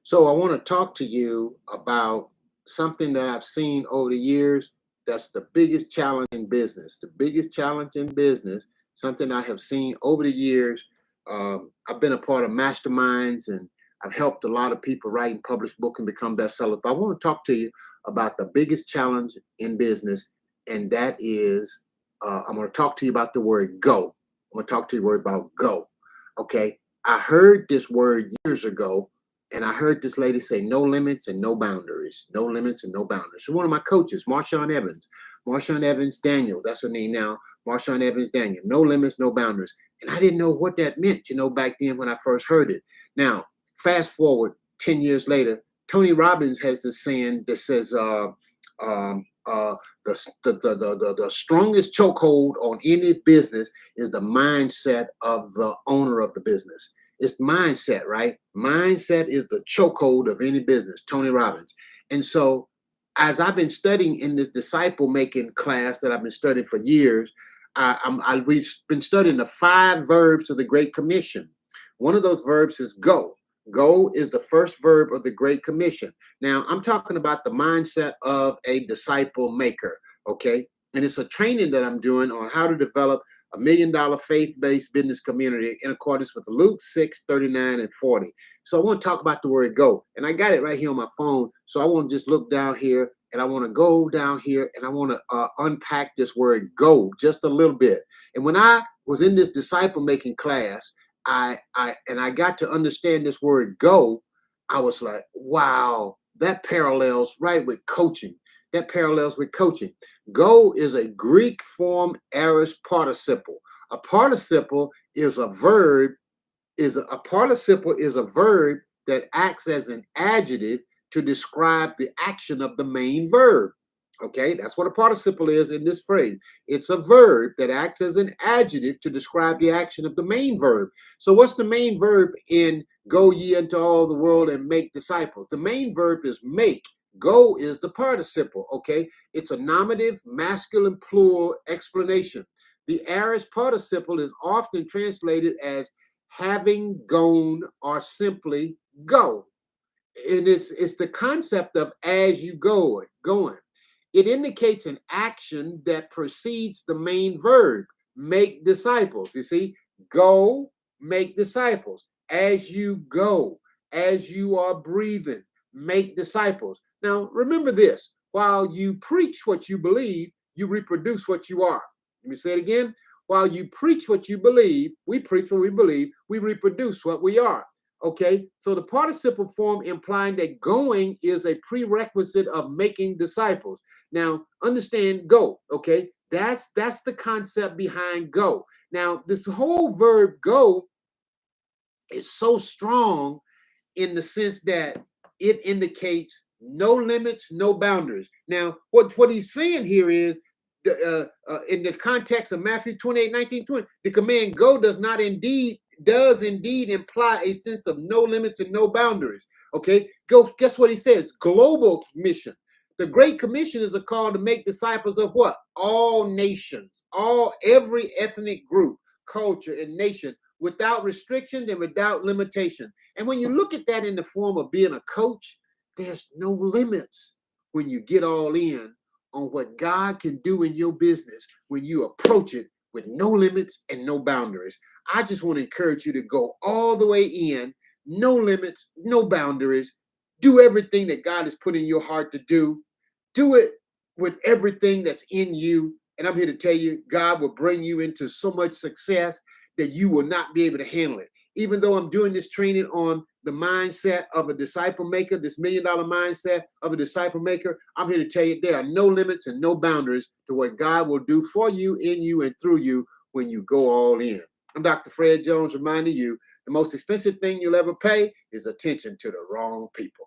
So I want to talk to you about something that I've seen over the years that's the biggest challenge in business. The biggest challenge in business, something I have seen over the years. I've been a part of masterminds and I've helped a lot of people write and publish books and become bestsellers. But I want to talk to you about the biggest challenge in business, and that is I'm going to talk to you about the word go. I'm going to talk to you about go. Okay. I heard this word years ago and I heard this lady say, no limits and no boundaries. No limits and no boundaries. So one of my coaches, Marshawn Evans Daniel, that's her name now, Marshawn Evans Daniel, no limits, no boundaries. And I didn't know what that meant, back then when I first heard it. Now, fast forward 10 years later, Tony Robbins has this saying that says, the strongest chokehold on any business is the mindset of the owner of the business. It's mindset, right? Mindset is the chokehold of any business, Tony Robbins. And so, as I've been studying in this disciple making class that I've been studying for years, we've been studying the 5 verbs of the Great Commission. One of those verbs is go. Go is the first verb of the Great Commission. Now, I'm talking about the mindset of a disciple maker, okay? And it's a training that I'm doing on how to develop a $1 million faith-based business community in accordance with Luke 6, 39, and 40. So I want to talk about the word go. And I got it right here on my phone. So I want to just look down here and I want to go down here and I want to unpack this word go just a little bit. And when I was in this disciple making class, I got to understand this word go, I was like, wow, that parallels right with coaching. That parallels with coaching. Go is a Greek form aorist participle. A participle is a verb, a participle is a verb that acts as an adjective to describe the action of the main verb. Okay, that's what a participle is in this phrase. It's a verb that acts as an adjective to describe the action of the main verb. So what's the main verb in go ye into all the world and make disciples? The main verb is make. Go is the participle, okay? It's a nominative, masculine, plural explanation. The aorist participle is often translated as having gone or simply go. And it's the concept of as you go, going. It indicates an action that precedes the main verb, make disciples. You see, go, make disciples. As you go, as you are breathing, make disciples. Now, remember this, while you preach what you believe, you reproduce what you are. Let me say it again. While you preach what you believe, we preach what we believe, we reproduce what we are. Okay, so the participle form implying that going is a prerequisite of making disciples. Now, understand go, okay? That's the concept behind go. Now, this whole verb go is so strong in the sense that it indicates no limits, no boundaries. Now, what he's saying here is, in the context of Matthew 28, 19, 20, the command go does indeed imply a sense of no limits and no boundaries. Okay, go. Guess what he says? Global mission. The Great Commission is a call to make disciples of what? All nations, every ethnic group, culture, and nation, without restriction and without limitation. And when you look at that in the form of being a coach, there's no limits when you get all in on what God can do in your business when you approach it with no limits and no boundaries. I just want to encourage you to go all the way in, no limits, no boundaries. Do everything that God has put in your heart to do. Do it with everything that's in you. And I'm here to tell you, God will bring you into so much success that you will not be able to handle it. Even though I'm doing this training on the mindset of a disciple maker, this $1 million mindset of a disciple maker, I'm here to tell you there are no limits and no boundaries to what God will do for you, in you, and through you when you go all in. I'm Dr. Fred Jones reminding you the most expensive thing you'll ever pay is attention to the wrong people.